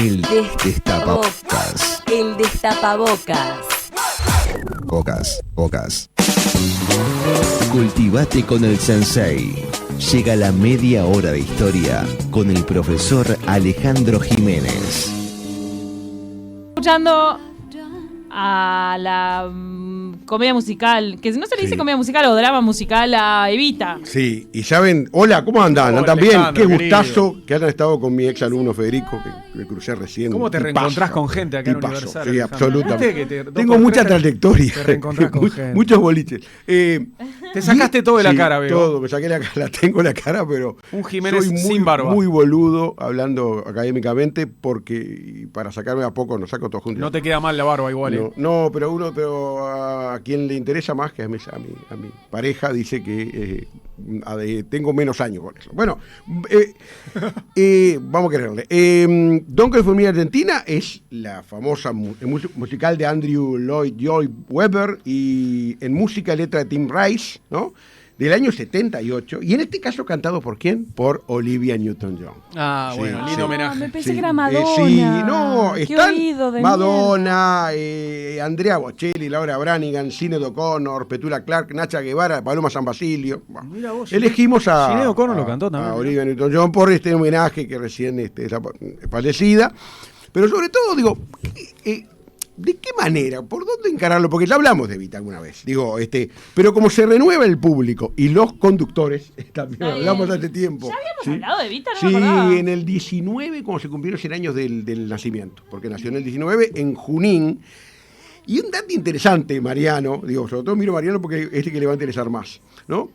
El Destapabocas. El Destapabocas. Bocas. Cultivate con el Sensei. Llega la media hora de historia con el profesor Alejandro Jiménez. Escuchando a la comedia musical, que no se le dice comedia musical o drama musical, a Evita. Sí, y saben, hola, ¿cómo andan? Hola, ¿Andan bien? Alejandro, Qué querido. gustazo que hayan estado con mi ex alumno Federico, que me crucé recién. ¿Cómo te Tipazo, reencontrás con gente acá en tipazo, Universal, Sí, Alejandro? absolutamente. ¿Viste que Tengo mucha trayectoria. Te reencontrás con gente. Muchos boliches. Te sacaste todo de la sí, cara, veo. Todo, me saqué la cara, tengo la cara, pero Un Jiménez soy sin barba. muy boludo hablando académicamente porque para sacarme a poco nos saco todos juntos. No te queda mal la barba igual, No, pero a quien le interesa más, que a mi pareja, dice que tengo menos años con eso. Bueno, vamos a quererle. Don California Argentina es la famosa musical de Andrew Lloyd Webber y en música y letra de Tim Rice, ¿no? Del año 78, y en este caso cantado ¿por quién? Por Olivia Newton-John. Ah, Sí, bueno, sí. lindo homenaje. Me pensé Sí, que era Madonna. sí, no, Qué están oído de Madonna, Andrea Bocelli, Laura Branigan, Sinéad O'Connor, Petula Clark, Nacha Guevara, Paloma San Basilio. Bueno, Mira vos, elegimos a Sinéad O'Connor lo cantó también, a ¿no? Olivia Newton-John por este homenaje que recién es fallecida. Pero sobre todo, digo, ¿de qué manera? ¿Por dónde encararlo? Porque ya hablamos de Evita alguna vez. Pero como se renueva el público y los conductores, también hablamos hace tiempo. ¿Ya habíamos ¿sí? hablado de Evita? No me acordaba. Sí, en el 19, cuando se cumplieron 100 años del nacimiento, porque nació en el 19, en Junín. Y un dato interesante, Mariano, sobre todo miro a Mariano porque es el que le va a interesar más, ¿no?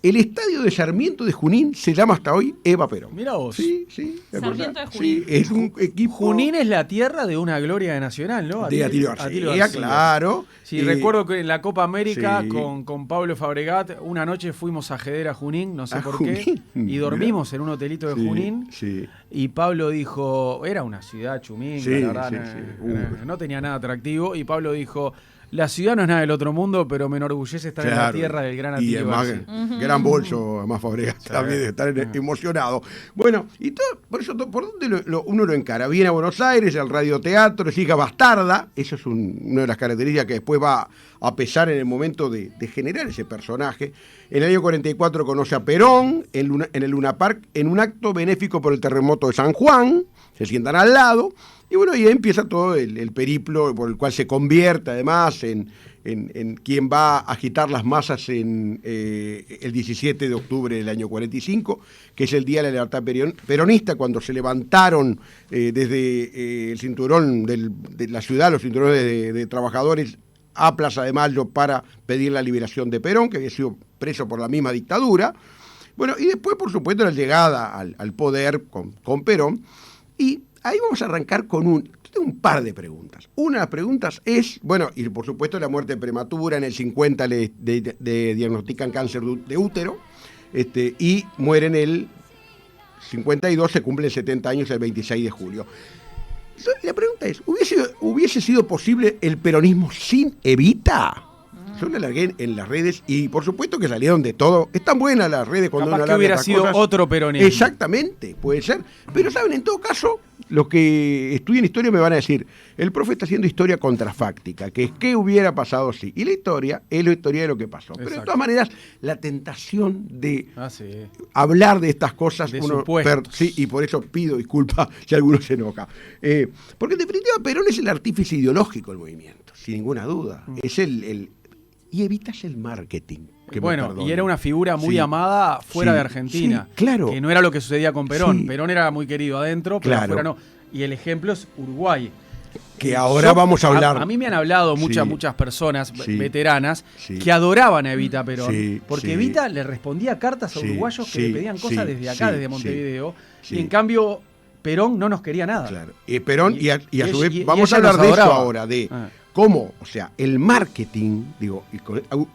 El estadio de Sarmiento de Junín se llama hasta hoy Eva Perón. Mira vos. Sí. Sarmiento de Junín. Sí, es un equipo... Junín es la tierra de una gloria de Nacional, ¿no? de Atilio García, claro. Sí, recuerdo que en la Copa América sí. con Pablo Fabregat, una noche fuimos a Jeder a Junín, no sé ¿A por Junín? qué, y dormimos en un hotelito de Sí, Junín. sí. Y Pablo dijo, era una ciudad chuminga, Sí, la verdad, sí. no tenía nada atractivo. Y Pablo dijo, la ciudad no es nada del otro mundo, pero me enorgullece estar en la Claro. tierra del gran Y Atilio además, García. gran bolso, además Fabregat, también de estar emocionado. Bueno, y todo, por eso, ¿por dónde uno lo encara? Viene a Buenos Aires, al radioteatro, es hija bastarda, eso es una de las características que después va a pesar en el momento de generar ese personaje. En el año 44 conoce a Perón en el Luna Park en un acto benéfico por el terremoto de San Juan, se sientan al lado. Y bueno, y ahí empieza todo el periplo por el cual se convierte además en quien va a agitar las masas en el 17 de octubre del año 45, que es el Día de la Libertad Peronista, cuando se levantaron desde el cinturón de la ciudad, los cinturones de trabajadores a Plaza de Mayo para pedir la liberación de Perón, que había sido preso por la misma dictadura. Bueno, y después, por supuesto, la llegada al poder con Perón. Y ahí vamos a arrancar con un par de preguntas. Una de las preguntas es, bueno, y por supuesto la muerte prematura, en el 50 le diagnostican cáncer de útero, y muere en el 52, se cumplen 70 años el 26 de julio. Entonces, la pregunta es, ¿hubiese sido posible el peronismo sin Evita? Yo la largué en las redes y por supuesto que salieron de todo. Están buenas las redes cuando Capaz uno que alarga hubiera estas sido cosas. otro peronismo. Exactamente, puede ser. Pero saben, en todo caso, los que estudian historia me van a decir, el profe está haciendo historia contrafáctica, que es qué hubiera pasado si. Y la historia es la historia de lo que pasó. Pero de Exacto. todas maneras, la tentación de Sí. hablar de estas cosas, De supuestos. sí, y por eso pido disculpas si alguno se enoja. Porque en definitiva Perón es el artífice ideológico del movimiento, sin ninguna duda. Es y evitas el marketing. Que Bueno, y era una figura muy amada fuera Sí, de Argentina. sí, claro. Que no era lo que sucedía con Perón. Sí. Perón era muy querido adentro, pero Claro. afuera no. Y el ejemplo es Uruguay. Que ahora vamos a hablar. A mí me han hablado muchas Sí. personas Sí. veteranas Sí. que adoraban a Evita Perón. Sí, Porque sí. Evita le respondía cartas a Sí, uruguayos que sí, le pedían cosas sí, desde acá, sí, desde Montevideo. sí. Y en cambio, Perón no nos quería nada. Claro. Perón, y a su vez, y vamos a ella hablar nos de eso adoraba. ahora, de Ah. cómo, o sea, el marketing,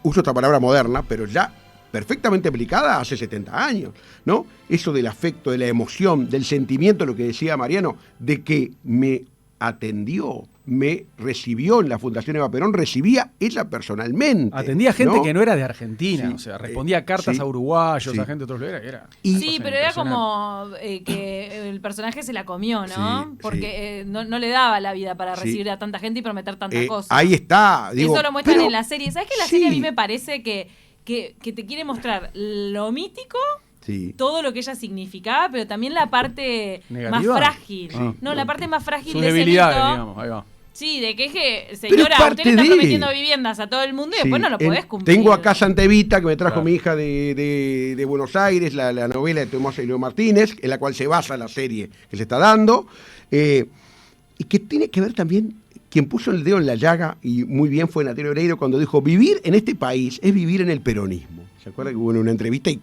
uso esta palabra moderna, pero ya perfectamente aplicada hace 70 años, ¿no? Eso del afecto, de la emoción, del sentimiento, lo que decía Mariano, de que me atendió, me recibió en la Fundación Eva Perón, recibía ella personalmente. Atendía gente que no era de Argentina, Sí. o sea, respondía cartas Sí. a uruguayos, Sí. a gente de otros lugares. Sí, pero era como que el personaje se la comió, ¿no? Sí, Porque no le daba la vida para Sí. recibir a tanta gente y prometer tanta cosa. Ahí está. Digo, Eso lo muestran pero- en la serie. ¿Sabes que la sí. serie a mí me parece que te quiere mostrar lo mítico, Sí. todo lo que ella significaba, pero también la parte ¿Negativa? más frágil? Ah. No, la parte más frágil Sus de ese debilidades, mito. digamos, ahí va. Sí, de que es que, es señora, parte usted le está de- prometiendo viviendas a todo el mundo y después no lo podés cumplir. Tengo acá Santa Evita, que me trajo Claro. mi hija de Buenos Aires, la novela de Tomás Elio Martínez, en la cual se basa la serie que se está dando, y que tiene que ver también, quien puso el dedo en la llaga, y muy bien fue Natalia Oreiro, cuando dijo, vivir en este país es vivir en el peronismo. ¿Se acuerda que hubo una entrevista y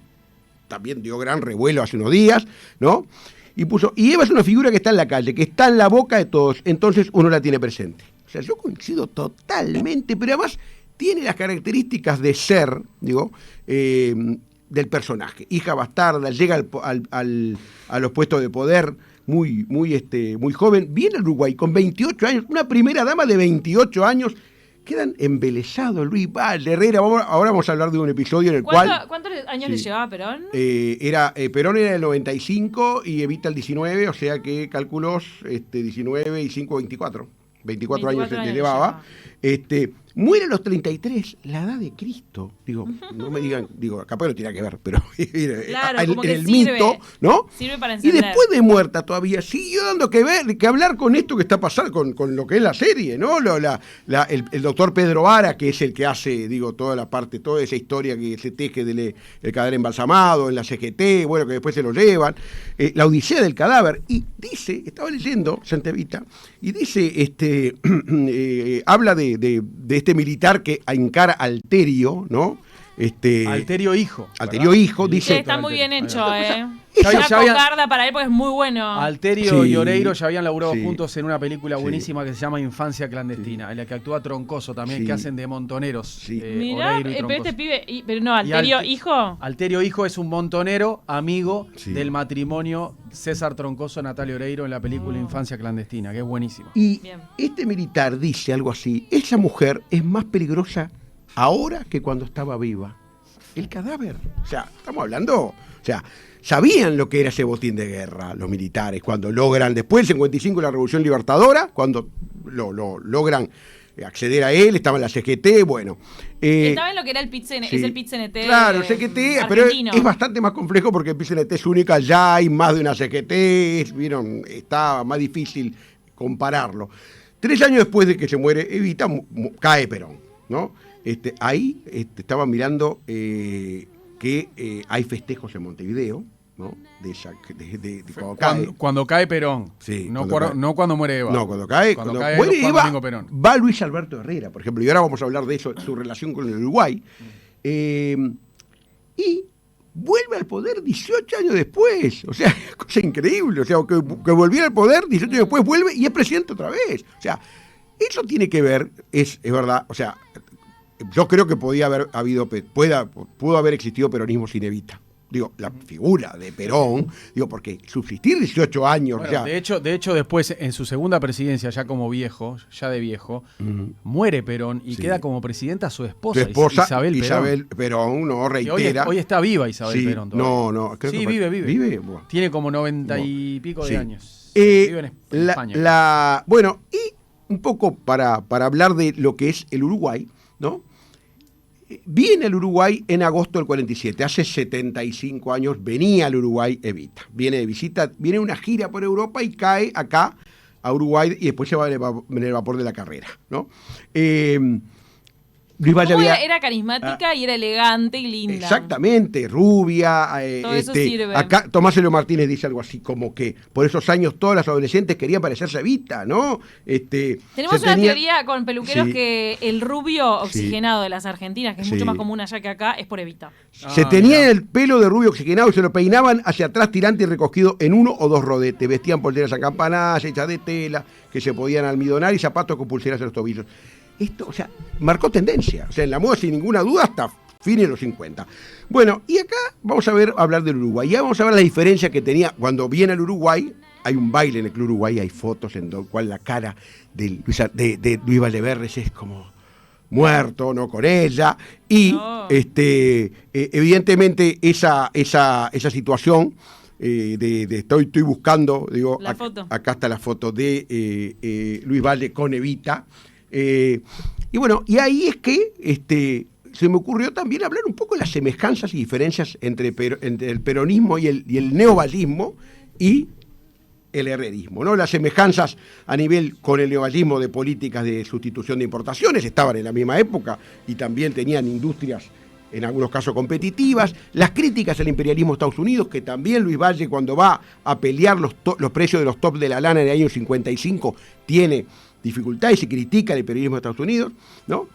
también dio gran revuelo hace unos días, ¿no? Y puso, y Eva es una figura que está en la calle, que está en la boca de todos, entonces uno la tiene presente. O sea, yo coincido totalmente, pero además tiene las características de ser, digo, del personaje. Hija bastarda, llega a los puestos de poder muy joven, viene al Uruguay con 28 años, una primera dama de 28 años, quedan embelesados Luis Valle, Herrera. Ahora vamos a hablar de un episodio en el cual... ¿Cuántos años le llevaba a Perón? Perón era el 95 y Evita el 19, o sea que cálculos 19 y 5, 24. 24 años le llevaba. Muere a los 33, la edad de Cristo. Digo, no me digan, capaz no tiene que ver, pero Claro, como en que el sirve, mito, ¿no? Sirve para Y encender. después de muerta todavía siguió dando que hablar con esto que está pasando, con lo que es la serie, ¿no? El doctor Pedro Vara, que es el que hace, toda la parte, toda esa historia que se teje del el cadáver embalsamado, en la CGT, bueno, que después se lo llevan, la odisea del cadáver. Y dice, estaba leyendo Santa Evita, y dice, habla de este militar que encara a Alterio, ¿no? Alterio Hijo. Alterio ¿verdad? Hijo, dice... Sí, está muy bien hecho, Ya Una había- cocarda para él porque es muy bueno. Alterio Sí. y Oreiro ya habían laburado Sí. juntos en una película Sí. buenísima que se llama Infancia Clandestina, en la que actúa Troncoso también, Sí. que hacen de montoneros. Sí. Mirá, Oreiro y pero Troncoso. este pibe, pero no, Alterio, Alte- hijo. Alterio Hijo es un montonero amigo Sí. del matrimonio César Troncoso-Natalia Oreiro en la película Infancia Clandestina, que es buenísima. Y Bien. este militar dice algo así, esa mujer es más peligrosa ahora que cuando estaba viva. El cadáver. O sea, estamos hablando, o sea, sabían lo que era ese botín de guerra, los militares, cuando logran, después del 55 la Revolución Libertadora, cuando lo logran acceder a él, estaba en la CGT, bueno. Estaba en lo que era el PIT-CNT, sí. es el PIT-CNT. Claro, CGT, pero argentino. es bastante más complejo porque el PIT-CNT es única, ya hay más de una CGT, vieron, está más difícil compararlo. 3 años después de que se muere Evita, cae Perón, ¿no? Ahí estaba mirando que hay festejos en Montevideo, ¿no? De cuando cae. Cuando cae Perón. Sí, no, cuando cae. No cuando muere Eva. No, cuando cae Cuando muere Juan Eva, Domingo Perón. va Luis Alberto Herrera, por ejemplo, y ahora vamos a hablar de eso, su relación con el Uruguay. Y vuelve al poder 18 años después. O sea, cosa increíble. O sea, que volviera al poder 18 años después, vuelve y es presidente otra vez. O sea, eso tiene que ver, es verdad, o sea, yo creo que pudo haber existido peronismo sin Evita. Digo, la figura de Perón, porque subsistir 18 años, Bueno, o sea, de hecho, después, en su segunda presidencia, ya como viejo, muere Perón y Sí. queda como presidenta su esposa, su esposa Isabel Perón. no, Que reitera. hoy está viva Isabel Sí, Perón todavía. no, creo Sí, que vive. vive. Bueno. Tiene como 90 y pico Sí. de años. Vive en La- España. bueno, y un poco para hablar de lo que es el Uruguay, ¿no? Viene al Uruguay en agosto del 47, hace 75 años venía al Uruguay Evita. Viene de visita, viene una gira por Europa y cae acá a Uruguay y después se va en el vapor de la carrera, ¿no? Luis Valle ¿Cómo había- era carismática y era elegante y linda? Exactamente, rubia. Todo eso sirve. Acá Tomás Elio Martínez dice algo así como que por esos años todas las adolescentes querían parecerse a Evita, ¿no? Tenemos una teoría con peluqueros Sí. que el rubio oxigenado de las argentinas, que es Sí. mucho más común allá que acá, es por Evita. Se tenían el pelo de rubio oxigenado y se lo peinaban hacia atrás tirante y recogido en 1 o 2 rodetes. Vestían polleras acampanadas, hechas de tela, que se podían almidonar y zapatos con pulseras en los tobillos. Esto, o sea, marcó tendencia. O sea, en la moda sin ninguna duda hasta fines de los 50. Bueno, y acá vamos a hablar del Uruguay. Ya vamos a ver la diferencia que tenía cuando viene al Uruguay, hay un baile en el Club Uruguay, hay fotos en donde cual la cara de Luis Valdeberres es como muerto, ¿no? Con ella. Y No. evidentemente esa situación estoy buscando, digo, La foto. acá está la foto de Luis Valle con Evita. Y bueno, y ahí es que se me ocurrió también hablar un poco de las semejanzas y diferencias entre el peronismo y el neovallismo y el herrerismo, ¿no? Las semejanzas a nivel con el neovallismo de políticas de sustitución de importaciones estaban en la misma época y también tenían industrias en algunos casos competitivas, las críticas al imperialismo de Estados Unidos, que también Luis Valle cuando va a pelear los precios de los tops de la lana en el año 55 tiene dificultades y critica el imperialismo de Estados Unidos, ¿no?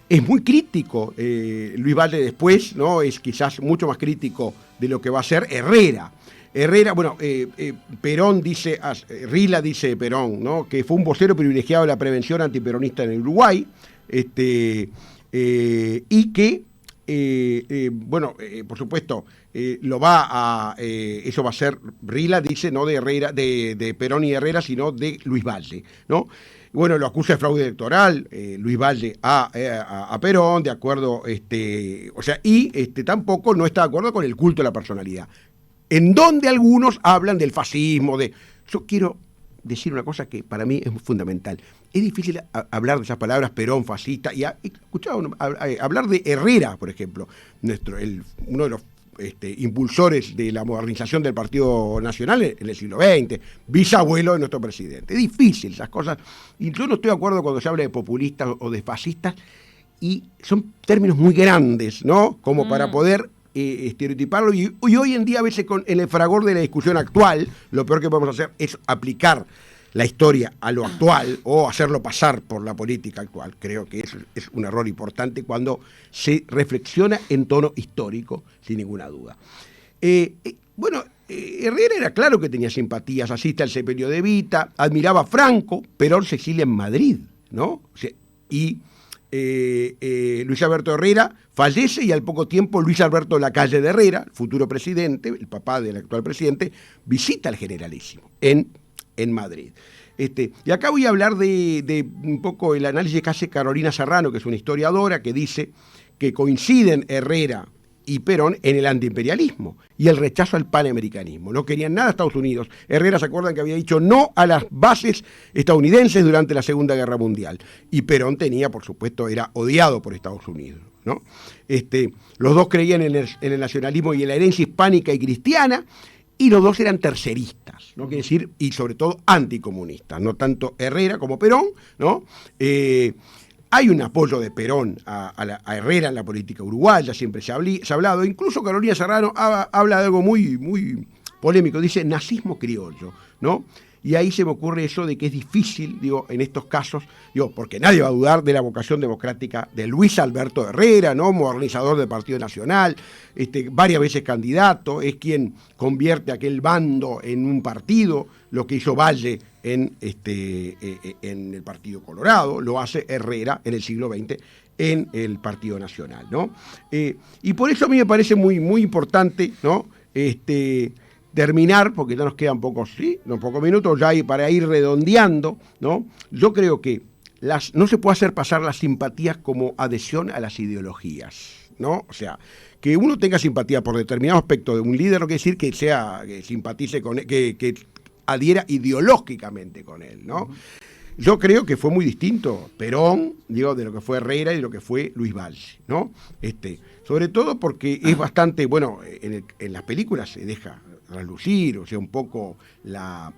Es muy crítico Luis Valle después, ¿no? Es quizás mucho más crítico de lo que va a ser Herrera. Bueno, Perón dice, Rila dice de Perón, ¿no? Que fue un vocero privilegiado de la prevención antiperonista en el Uruguay, y que por supuesto, eso va a ser, Rila dice, no de Herrera, de Perón y Herrera, sino de Luis Valle, ¿no? Bueno, lo acusa de fraude electoral, Luis Valle a Perón, de acuerdo, tampoco no está de acuerdo con el culto a la personalidad, en donde algunos hablan del fascismo, yo quiero decir una cosa que para mí es fundamental. Es difícil hablar de esas palabras, Perón, fascista, y hablar de Herrera, por ejemplo, uno de los impulsores de la modernización del Partido Nacional en el siglo XX, bisabuelo de nuestro presidente. Es difícil esas cosas, y yo no estoy de acuerdo cuando se habla de populistas o de fascistas, y son términos muy grandes, ¿no? Como para poder estereotiparlo, y hoy en día a veces en el fragor de la discusión actual, lo peor que podemos hacer es aplicar la historia a lo actual o hacerlo pasar por la política actual. Creo que eso es un error importante cuando se reflexiona en tono histórico, sin ninguna duda. Herrera era claro que tenía simpatías, asiste al sepelio de Evita, admiraba a Franco, Perón se exilia en Madrid, ¿no? Luis Alberto Herrera fallece y al poco tiempo Luis Alberto Lacalle de Herrera, el futuro presidente, el papá del actual presidente, visita al Generalísimo en Madrid. Y acá voy a hablar de un poco el análisis que hace Carolina Serrano, que es una historiadora, que dice que coinciden Herrera y Perón en el antiimperialismo y el rechazo al panamericanismo. No querían nada a Estados Unidos. Herrera, ¿se acuerdan que había dicho no a las bases estadounidenses durante la Segunda Guerra Mundial? Y Perón por supuesto, era odiado por Estados Unidos, ¿no? Los dos creían en el nacionalismo y en la herencia hispánica y cristiana, y los dos eran terceristas, ¿no? Quiere decir, y sobre todo anticomunistas, no tanto Herrera como Perón, ¿no? Hay un apoyo de Perón a Herrera en la política uruguaya, siempre se ha hablado, incluso Carolina Serrano habla de algo muy, muy polémico, dice nazismo criollo, ¿no? Y ahí se me ocurre eso de que es difícil, en estos casos, porque nadie va a dudar de la vocación democrática de Luis Alberto Herrera, ¿no? Modernizador del Partido Nacional, varias veces candidato, es quien convierte aquel bando en un partido, lo que hizo Valle en el Partido Colorado, lo hace Herrera en el siglo XX en el Partido Nacional, ¿no? Y por eso a mí me parece muy, muy importante, ¿no? Terminar, porque ya nos quedan pocos minutos ya para ir redondeando, ¿no? Yo creo que no se puede hacer pasar las simpatías como adhesión a las ideologías, ¿no? O sea, que uno tenga simpatía por determinado aspecto de un líder no quiere decir que simpatice con él, que adhiera ideológicamente con él, ¿no? Yo creo que fue muy distinto Perón, de lo que fue Herrera y de lo que fue Luis Valle, ¿no? Sobre todo porque es bastante, en las películas se deja relucir, o sea, un poco la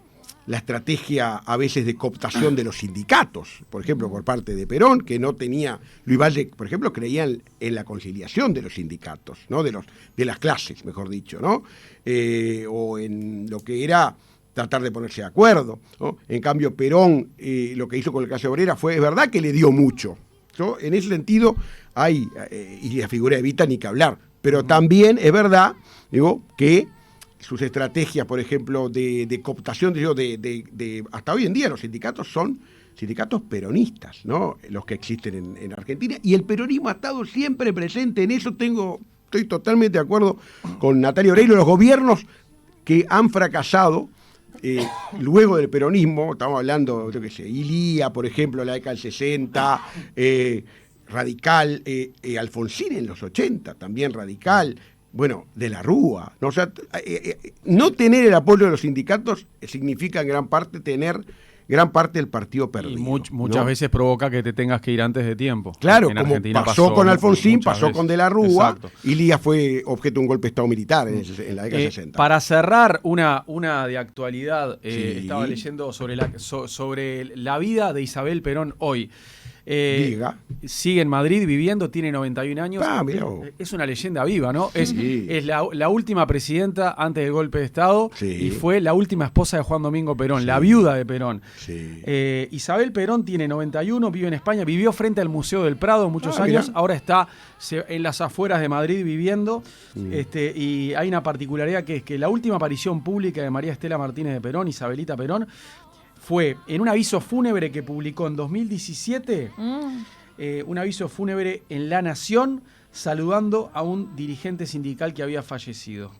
estrategia a veces de cooptación de los sindicatos, por ejemplo, por parte de Perón, que no tenía, Luis Valle, por ejemplo, creía en la conciliación de los sindicatos, ¿no? De las clases, mejor dicho, ¿no? O en lo que era tratar de ponerse de acuerdo, ¿no? En cambio, Perón, lo que hizo con la clase obrera es verdad que le dio mucho, ¿no? En ese sentido y la figura de Evita ni que hablar, pero también es verdad, que sus estrategias, por ejemplo, de cooptación, hasta hoy en día los sindicatos son sindicatos peronistas, ¿no? Los que existen en Argentina, y el peronismo ha estado siempre presente en eso. Estoy totalmente de acuerdo con Natalia Oreiro. Los gobiernos que han fracasado luego del peronismo, estamos hablando, yo qué sé, Ilía, por ejemplo, en la década del 60, Radical, Alfonsín en los 80, también radical, bueno, de la Rúa, ¿no? O sea, no tener el apoyo de los sindicatos significa en gran parte tener gran parte del partido perdido. Y muchas ¿no? veces provoca que te tengas que ir antes de tiempo. Claro, en como Argentina pasó con Alfonsín, pasó veces. con De la Rúa, Exacto. y Lía fue objeto de un golpe de Estado militar en la década del 60. Para cerrar, una de actualidad, Sí. estaba leyendo sobre la vida de Isabel Perón hoy. Diga. Sigue en Madrid viviendo, tiene 91 años. Mirá vos. Es una leyenda viva, ¿no? Es Sí. la última presidenta antes del golpe de Estado Sí. y fue la última esposa de Juan Domingo Perón, Sí. la viuda de Perón. Sí. Isabel Perón tiene 91, vive en España, vivió frente al Museo del Prado muchos Ah, años, mirá. ahora está en las afueras de Madrid viviendo. Y hay una particularidad que es que la última aparición pública de María Estela Martínez de Perón, Isabelita Perón, fue en un aviso fúnebre que publicó en 2017, un aviso fúnebre en La Nación, saludando a un dirigente sindical que había fallecido.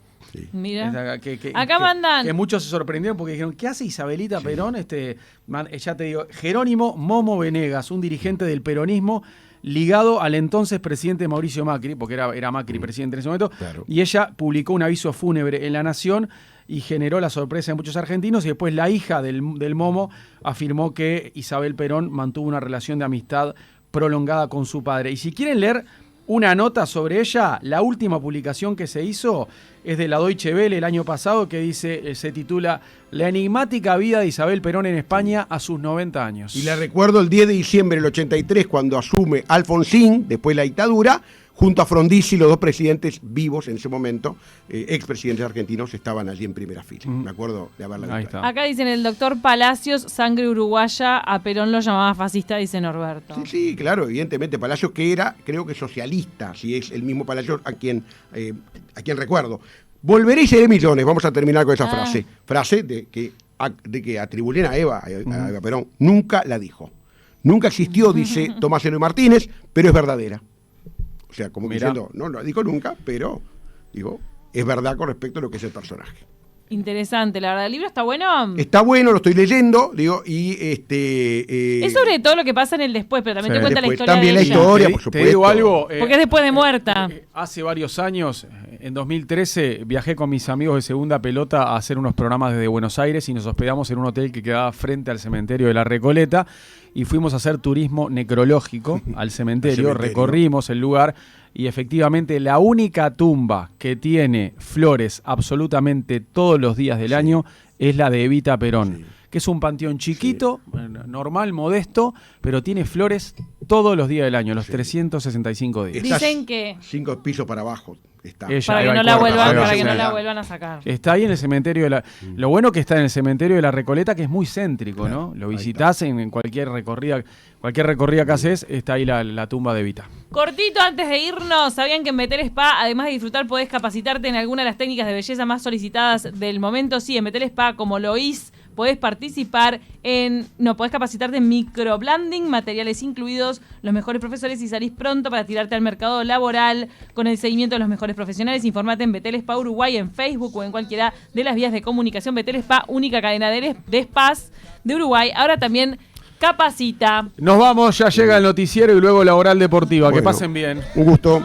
Mira. Que Acá mandan. Que muchos se sorprendieron porque dijeron, ¿qué hace Isabelita Perón? Ya te digo, Jerónimo Momo Venegas, un dirigente del peronismo ligado al entonces presidente Mauricio Macri, porque era Macri presidente en ese momento, Claro. y ella publicó un aviso fúnebre en La Nación y generó la sorpresa de muchos argentinos, y después la hija del Momo afirmó que Isabel Perón mantuvo una relación de amistad prolongada con su padre. Y si quieren leer una nota sobre ella, la última publicación que se hizo es de la Deutsche Welle el año pasado, que se titula La enigmática vida de Isabel Perón en España a sus 90 años. Y le recuerdo el 10 de diciembre del 83, cuando asume Alfonsín, después la dictadura, junto a Frondizi, los dos presidentes vivos en ese momento, expresidentes argentinos, estaban allí en primera fila. Me acuerdo de haberla Ahí visto. está. Acá dicen el doctor Palacios, sangre uruguaya, a Perón lo llamaba fascista, dice Norberto. Sí, sí, claro, evidentemente. Palacios que era, creo que socialista, si es el mismo Palacios a quien recuerdo. Volveré y seré millones, vamos a terminar con esa frase. Frase de que atribuyen a Eva Perón. Nunca la dijo. Nunca existió, dice Tomás Eloy Martínez, pero es verdadera. O sea, como Mirá. diciendo, no lo dijo nunca, pero, digo, es verdad con respecto a lo que es el personaje. Interesante, la verdad. ¿El libro está bueno? Está bueno, lo estoy leyendo, digo, y Es sobre todo lo que pasa en el después, pero también Sí. te cuenta Después, la historia también de la ella. historia, Te por di- supuesto. Te digo algo. Porque es después de muerta. Hace varios años, en 2013, viajé con mis amigos de Segunda Pelota a hacer unos programas desde Buenos Aires y nos hospedamos en un hotel que quedaba frente al cementerio de La Recoleta y fuimos a hacer turismo necrológico al cementerio, recorrimos el lugar y efectivamente la única tumba que tiene flores absolutamente todos los días del año es la de Evita Perón, que es un panteón chiquito, normal, modesto, pero tiene flores todos los días del año, los 365 días. Está Dicen que 5 pisos para abajo. Está. Ella, para ahí que va no el la cuarto, vuelvan, ahí va, para que sí, no ahí la va. vuelvan a sacar. Está ahí en el cementerio de la... Lo bueno que está en el cementerio de la Recoleta, que es muy céntrico, ¿no? Lo visitás en cualquier recorrida que haces, está ahí la tumba de Evita. Cortito antes de irnos, ¿sabían que en Betel Spa, además de disfrutar, podés capacitarte en alguna de las técnicas de belleza más solicitadas del momento? Sí, en Betel Spa, como Loís, podés podés capacitarte en microblending, materiales incluidos, los mejores profesores y salís pronto para tirarte al mercado laboral con el seguimiento de los mejores profesionales. Informate en Betel Spa Uruguay, en Facebook o en cualquiera de las vías de comunicación. Betel Spa, única cadena de spas de Uruguay. Ahora también capacita. Nos vamos, ya llega el noticiero y luego la oral deportiva. Que Bueno, pasen bien. Un gusto.